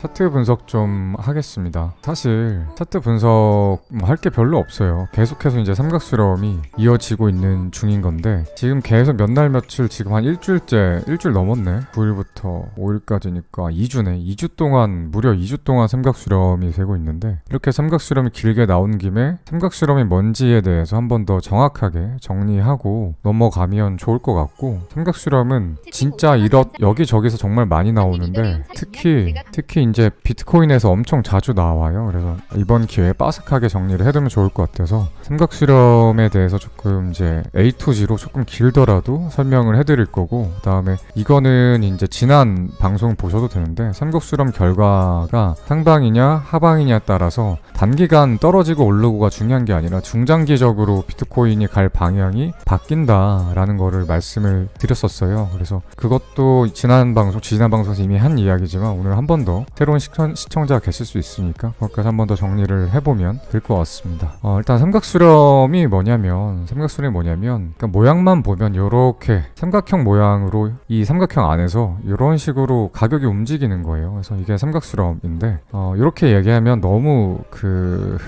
차트 분석 좀 하겠습니다. 사실 차트 분석 할 게 별로 없어요. 계속해서 이제 삼각수렴이 이어지고 있는 중인 건데 지금 계속 몇 날 며칠 지금 한 일주일 넘었네. 9일부터 5일까지니까 2주네. 2주 동안 무려 2주 동안 삼각수렴이 되고 있는데 이렇게 삼각수렴이 길게 나온 김에 삼각수렴이 뭔지에 대해서 한 번 더 정확하게 정리하고 넘어가면 좋을 것 같고, 삼각수렴은 진짜 여기저기서 정말 많이 나오는데 특히 이제 비트코인에서 엄청 자주 나와요. 그래서 이번 기회에 빠삭하게 정리를 해두면 좋을 것 같아서 삼각수렴에 대해서 조금 이제 A to G로 조금 길더라도 설명을 해드릴 거고, 그 다음에 이거는 이제 지난 방송 보셔도 되는데 삼각수렴 결과가 상방이냐 하방이냐에 따라서 단기간 떨어지고 오르고가 중요한 게 아니라 중장기적으로 비트코인이 갈 방향이 바뀐다라는 거를 말씀을 드렸었어요. 그래서 그것도 지난 방송에서 이미 한 이야기지만 오늘 한 번 더 새로운 시청자가 계실 수 있으니까 거기까지 한 번 더 정리를 해보면 될 것 같습니다. 일단 삼각수렴이 뭐냐면 그러니까 모양만 보면 이렇게 삼각형 모양으로 이 삼각형 안에서 이런 식으로 가격이 움직이는 거예요. 그래서 이게 삼각수렴인데 이렇게 얘기하면 너무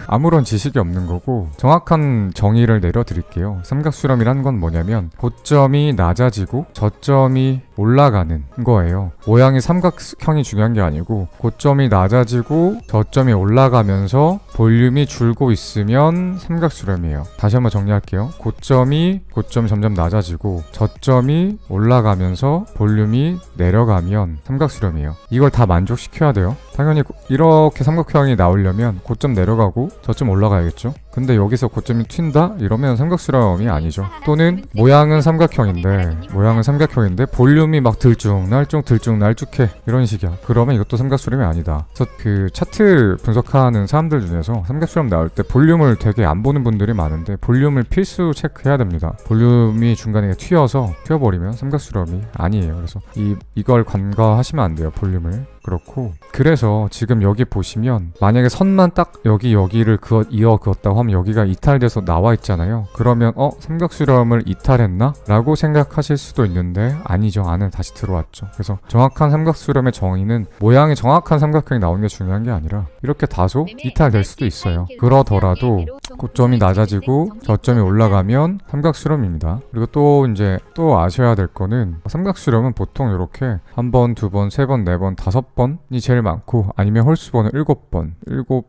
아무런 지식이 없는 거고, 정확한 정의를 내려드릴게요. 삼각수렴이란 건 뭐냐면 고점이 낮아지고 저점이 올라가는 거예요. 모양이 삼각형이 중요한 게 아니고 고점이 낮아지고 저점이 올라가면서 볼륨이 줄고 있으면 삼각수렴이에요. 다시 한번 정리할게요. 고점이 점점 낮아지고 저점이 올라가면서 볼륨이 내려가면 삼각수렴이에요. 이걸 다 만족시켜야 돼요. 당연히 이렇게 삼각형이 나오려면 고점 내려가고 저점 올라가야겠죠. 근데 여기서 고점이 튄다? 이러면 삼각수렴이 아니죠. 또는 모양은 삼각형인데 볼륨이 막 들쭉날쭉해 이런 식이야. 그러면 이것도 삼각수렴이 아니다. 그래서 차트 분석하는 사람들 중에서 삼각수렴 나올 때 볼륨을 되게 안 보는 분들이 많은데 볼륨을 필수 체크해야 됩니다. 볼륨이 중간에 튀어버리면 삼각수렴이 아니에요. 그래서 이걸 간과하시면 안 돼요. 볼륨을. 그렇고, 그래서 지금 여기 보시면 만약에 선만 딱 여기를 이어 그었다고 하면 여기가 이탈돼서 나와 있잖아요. 그러면 삼각수렴을 이탈했나? 라고 생각하실 수도 있는데 아니죠. 안에 다시 들어왔죠. 그래서 정확한 삼각수렴의 정의는 모양이 정확한 삼각형이 나오는 게 중요한 게 아니라 이렇게 다소 이탈될 수도 있어요. 그러더라도 고점이 낮아지고 저점이 올라가면 삼각수렴입니다. 그리고 또 아셔야 될 거는 삼각수렴은 보통 이렇게 한 번, 두 번, 세 번, 네 번, 다섯 번이 제일 많고, 아니면 홀수번은 7번.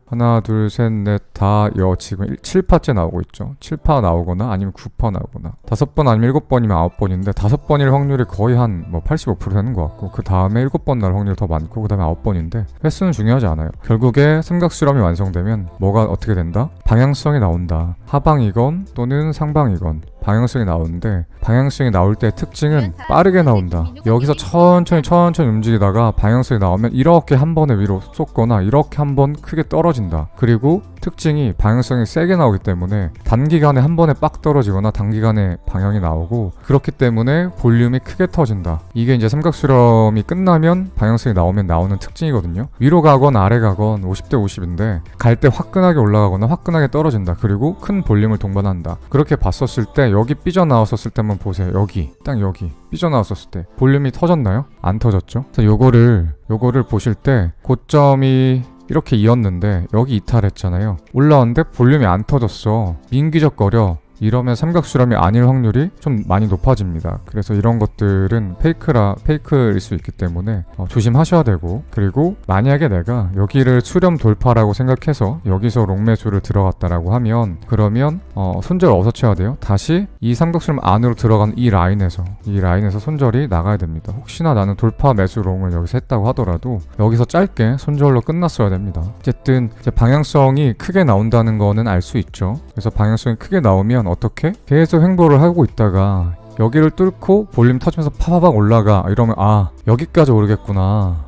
하나, 둘, 셋, 넷, 다, 지금 7파째 나오고 있죠. 7파 나오거나 아니면 9파 나오거나 5번 아니면 7번이면 9번인데 5번일 확률이 거의 한 85% 되는 것 같고, 그 다음에 7번 날 확률이 더 많고, 그 다음에 9번인데 횟수는 중요하지 않아요. 결국에 삼각수렴이 완성되면 뭐가 어떻게 된다? 방향성이 나온다. 하방이건 또는 상방이건 방향성이 나오는데, 방향성이 나올 때 특징은 빠르게 나온다. 여기서 천천히 움직이다가 방향성이 나오면 이렇게 한 번에 위로 쏟거나 이렇게 한 번 크게 떨어진다. 그리고 특징이 방향성이 세게 나오기 때문에 단기간에 한 번에 빡 떨어지거나 단기간에 방향이 나오고, 그렇기 때문에 볼륨이 크게 터진다. 이게 이제 삼각수렴이 끝나면 방향성이 나오면 나오는 특징이거든요. 위로 가건 아래 가건 50대 50인데 갈 때 화끈하게 올라가거나 화끈하게 떨어진다. 그리고 큰 볼륨을 동반한다. 그렇게 봤었을 때 여기 삐져나왔었을 때 한번 보세요. 딱 여기 삐져나왔었을 때 볼륨이 터졌나요? 안 터졌죠? 그래서 요거를 보실 때 고점이 이렇게 이었는데 여기 이탈했잖아요. 올라왔는데 볼륨이 안 터졌어. 민기적거려. 이러면 삼각수렴이 아닐 확률이 좀 많이 높아집니다. 그래서 이런 것들은 페이크일 수 있기 때문에 조심하셔야 되고, 그리고 만약에 내가 여기를 수렴 돌파라고 생각해서 여기서 롱매수를 들어갔다라고 하면, 그러면 손절 어디서 쳐야 돼요? 다시 이 삼각수렴 안으로 들어간 이 라인에서 손절이 나가야 됩니다. 혹시나 나는 돌파 매수 롱을 여기서 했다고 하더라도 여기서 짧게 손절로 끝났어야 됩니다. 어쨌든 이제 방향성이 크게 나온다는 거는 알 수 있죠. 그래서 방향성이 크게 나오면 어떻게? 계속 횡보를 하고 있다가 여기를 뚫고 볼륨 터지면서 파바박 올라가. 이러면 여기까지 오르겠구나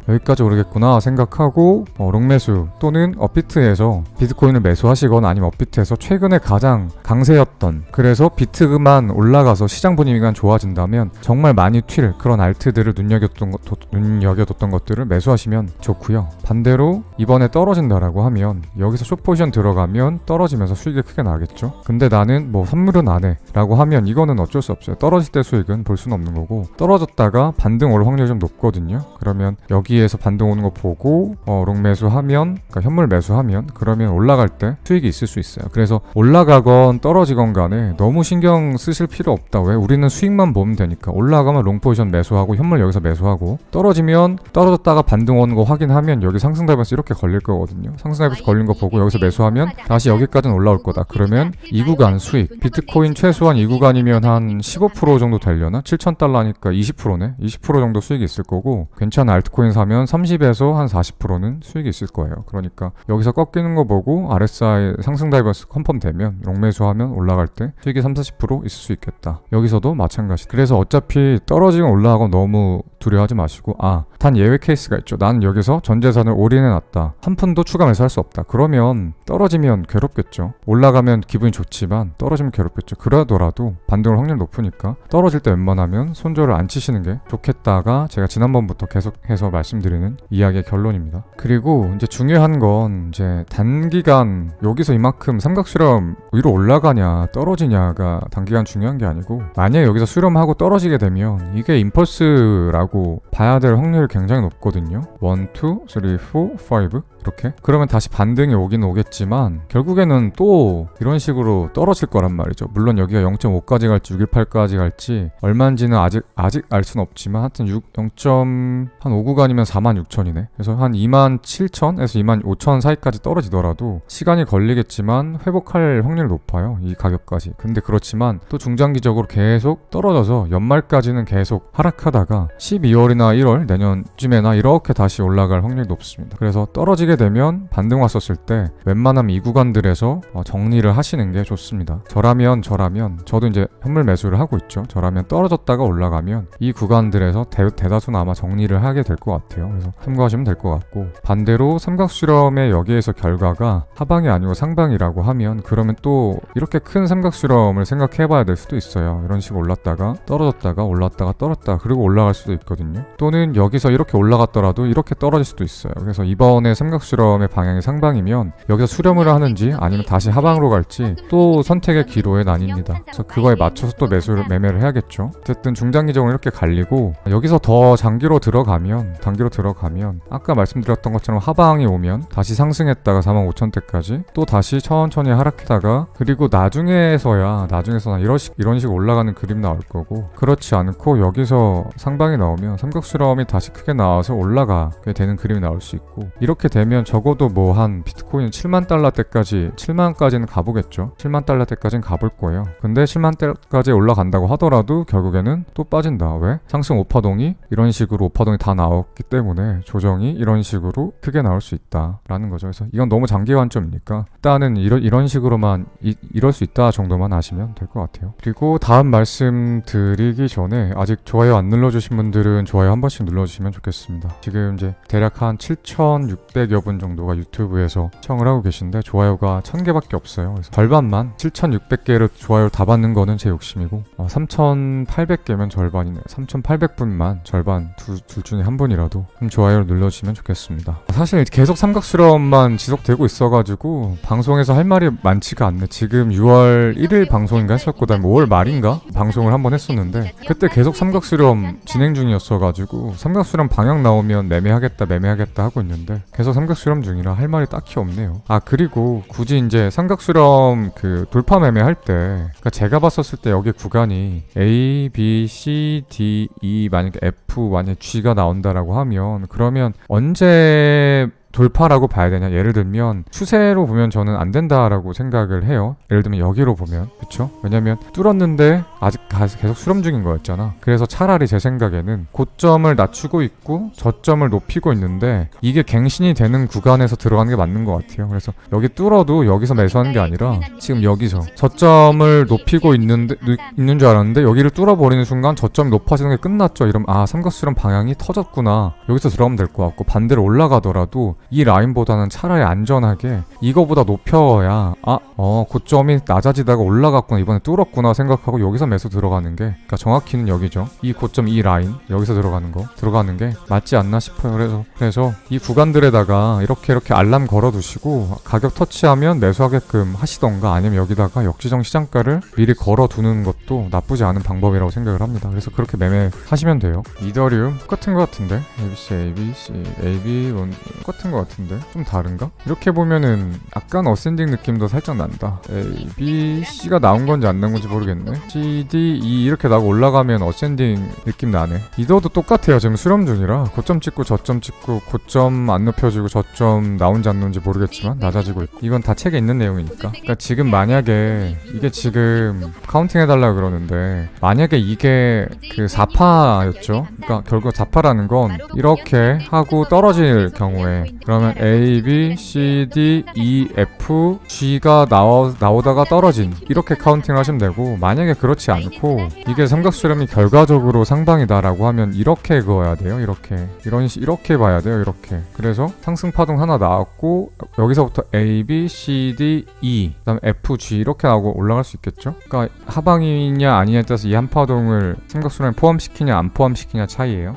생각하고 롱매수 또는 업비트에서 비트코인을 매수하시거나 아니면 업비트에서 최근에 가장 강세였던, 그래서 비트만 올라가서 시장 분위기가 좋아진다면 정말 많이 튈 그런 알트들을 눈여겨뒀던 것들을 매수하시면 좋고요. 반대로 이번에 떨어진다라고 하면 여기서 숏포지션 들어가면 떨어지면서 수익이 크게 나겠죠. 근데 나는 선물은 안 해 라고 하면 이거는 어쩔 수 없어요. 떨어질 때 수익은 볼 수는 없는 거고, 떨어졌다가 반등 올 확률이 좀 높거든요. 그러면 여기에서 반등 오는 거 보고 롱 매수하면, 그러니까 현물 매수하면, 그러면 올라갈 때 수익이 있을 수 있어요. 그래서 올라가건 떨어지건 간에 너무 신경 쓰실 필요 없다. 왜? 우리는 수익만 보면 되니까. 올라가면 롱 포지션 매수하고 현물 여기서 매수하고, 떨어지면 떨어졌다가 반등 오는 거 확인하면 여기 상승 다이버스 이렇게 걸릴 거거든요. 상승 다이버스 걸린 거 보고 여기서 매수하면 다시 여기까지는 올라올 거다. 그러면 이 구간 수익, 비트코인 최소한 이 구간이면 한 15% 정도 되려나? 7,000달러니까 20%네. 20% 정도 수익이 있을 거고, 괜찮은 알트코인 사면 30에서 한 40%는 수익이 있을 거예요. 그러니까 여기서 꺾이는 거 보고 RSI 상승 다이버스 컨펌 되면 롱 매수하면 올라갈 때 수익이 30-40% 있을 수 있겠다. 여기서도 마찬가지. 그래서 어차피 떨어지건 올라가건 너무 두려워하지 마시고, 단 예외 케이스가 있죠. 나는 여기서 전 재산을 올인해놨다. 한 푼도 추가 매수할 수 없다. 그러면 떨어지면 괴롭겠죠. 올라가면 기분이 좋지만 떨어지면 괴롭겠죠. 그러더라도 반등할 확률 높으니까 떨어질 때 웬만하면 손절을 안 치시는 게 좋겠다가 제가 지난번부터 계속해서 말씀드리는 이야기의 결론입니다. 그리고 이제 중요한 건 이제 단기간 여기서 이만큼 삼각 수렴 위로 올라가냐 떨어지냐가 단기간 중요한 게 아니고, 만약에 여기서 수렴하고 떨어지게 되면 이게 임펄스라고 봐야 될 확률이 굉장히 높거든요. 1, 2, 3, 4, 5 이렇게. 그러면 다시 반등이 오긴 오겠지만 결국에는 또 이런 식으로 떨어질 거란 말이죠. 물론 여기가 0.5까지 갈지 618까지 갈지 얼마인지는 아직 알 수는 없지만 하여튼 0.5 구간이면 46,000이네. 그래서 한 27,000에서 25,000 사이까지 떨어지더라도 시간이 걸리겠지만 회복할 확률이 높아요. 이 가격까지. 근데 그렇지만 또 중장기적으로 계속 떨어져서 연말까지는 계속 하락하다가 12월이나 1월 내년쯤에나 이렇게 다시 올라갈 확률이 높습니다. 그래서 떨어지게 되면 반등 왔었을 때 웬만하면 이 구간들에서 정리를 하시는 게 좋습니다. 저라면 저도 이제 현물 매수를 하고 있죠. 저라면 떨어졌다가 올라가면 이 구간들에서 대다수는 아마 정리를 하게 될 것 같아요. 그래서 참고하시면 될 것 같고, 반대로 삼각수렴의 여기에서 결과가 하방이 아니고 상방이라고 하면 그러면 또 이렇게 큰 삼각수렴을 생각해 봐야 될 수도 있어요. 이런 식으로 올랐다가 떨어졌다가 올랐다가 떨어졌다가 그리고 올라갈 수도 있거든요. 또는 여기서 이렇게 올라갔더라도 이렇게 떨어질 수도 있어요. 그래서 이번에 삼각수렴의 방향이 상방이면 여기서 수렴을 하는지 아니면 다시 하방으로 갈지 또 선택의 기로에 나뉩니다. 그래서 그거에 맞춰서 또 매매를 해야겠죠. 어쨌든 중장기적으로 이렇게 갈리고, 여기서 더 단기로 들어가면 아까 말씀드렸던 것처럼 하방이 오면 다시 상승했다가 45,000대까지 또 다시 천천히 하락하다가, 그리고 나중에서나 이런 식 올라가는 그림 나올 거고, 그렇지 않고 여기서 상방이 나오면 삼각수렴이 다시 크게 나와서 올라가게 되는 그림이 나올 수 있고, 이렇게 되면 적어도 뭐 한 비트코인 7만 달러 때까지 7만까지는 가보겠죠. 7만 달러 때까지는 가볼 거예요. 근데 7만 달러까지 올라간다고 하더라도 결국에는 또 빠진다. 왜? 상승 오파동이 이런 식으로 오파동이 다 나왔기 때문에 조정이 이런 식으로 크게 나올 수 있다라는 거죠. 그래서 이건 너무 장기 관점이니까 일단은 이런 식으로만 이럴 수 있다 정도만 아시면 될 것 같아요. 그리고 다음 말씀 드리기 전에 아직 좋아요 안 눌러주신 분들은 좋아요 한 번씩 눌러주시면 좋겠습니다. 지금 이제 대략 한 7,600여 분 정도가 유튜브에서 시청을 하고 계신데 좋아요가 1,000개밖에 없어요. 그래서 절반만 7,600개를 좋아요를 다 받는 거는 제 욕심이고, 3,800개면 절반이네요. 3,800분만 절반 둘 중에 한 분이라도 좀 좋아요를 눌러주시면 좋겠습니다. 사실 계속 삼각수렴만 지속되고 있어가지고 방송에서 할 말이 많지가 않네. 지금 6월 1일 방송인가 했었고, 그다음에 5월 말인가 방송을 한번 했었는데 그때 계속 삼각수렴 진행 중이었어가지고 삼각수렴 방향 나오면 매매하겠다 하고 있는데 계속 삼각수렴 중이라 할 말이 딱히 없네요. 그리고 굳이 이제 삼각수렴 그 돌파 매매할 때, 그러니까 제가 봤었을 때 여기 구간이 A, B, C, D, E 만약에 F, 만약에 G가 나온다라고 하면 그러면 언제 돌파라고 봐야 되냐. 예를 들면 추세로 보면 저는 안 된다라고 생각을 해요. 예를 들면 여기로 보면, 그쵸? 왜냐면 뚫었는데 아직 계속 수렴 중인 거였잖아. 그래서 차라리 제 생각에는 고점을 낮추고 있고 저점을 높이고 있는데 이게 갱신이 되는 구간에서 들어가는 게 맞는 것 같아요. 그래서 여기 뚫어도 여기서 매수하는 게 아니라 지금 여기서 저점을 높이고 있는 줄 알았는데 여기를 뚫어버리는 순간 저점이 높아지는 게 끝났죠. 이러면 삼각수렴 방향이 터졌구나. 여기서 들어가면 될 것 같고, 반대로 올라가더라도 이 라인보다는 차라리 안전하게 이거보다 높여야 고점이 낮아지다가 올라갔구나, 이번에 뚫었구나 생각하고 여기서 매수 들어가는 게, 그러니까 정확히는 여기죠. 이 고점, 이 라인 여기서 들어가는 게 맞지 않나 싶어요. 그래서 이 구간들에다가 이렇게 알람 걸어두시고 가격 터치하면 매수하게끔 하시던가, 아니면 여기다가 역지정 시장가를 미리 걸어두는 것도 나쁘지 않은 방법이라고 생각을 합니다. 그래서 그렇게 매매하시면 돼요. 이더리움 똑같은 것 같은데, AB 똑같은 것 같은데 좀 다른가? 이렇게 보면은 약간 어센딩 느낌도 살짝 난다. A, B, C가 나온 건지 안 나온 건지 모르겠네. C, D, E 이렇게 나고 올라가면 어센딩 느낌 나네. 이더도 똑같아요. 지금 수렴 중이라 고점 찍고 저점 찍고, 고점 안 높여주고 저점 나온지 안 나온지 모르겠지만 낮아지고 있고, 이건 다 책에 있는 내용이니까. 그러니까 지금 만약에 이게 지금 카운팅 해달라고 그러는데, 만약에 이게 그 4파였죠. 그러니까 결국 4파라는 건 이렇게 하고 떨어질 경우에, 그러면 A, B, C, D, E, F, G가 나오다가 떨어진, 이렇게 카운팅을 하시면 되고, 만약에 그렇지 않고 이게 삼각수렴이 결과적으로 상방이다라고 하면 이렇게 그어야 돼요. 이렇게 봐야 돼요. 이렇게. 그래서 상승 파동 하나 나왔고 여기서부터 A, B, C, D, E, 그다음에 F, G 이렇게 나오고 올라갈 수 있겠죠. 그러니까 하방이냐 아니냐에 따라서 이 한 파동을 삼각수렴에 포함시키냐 안 포함시키냐 차이예요.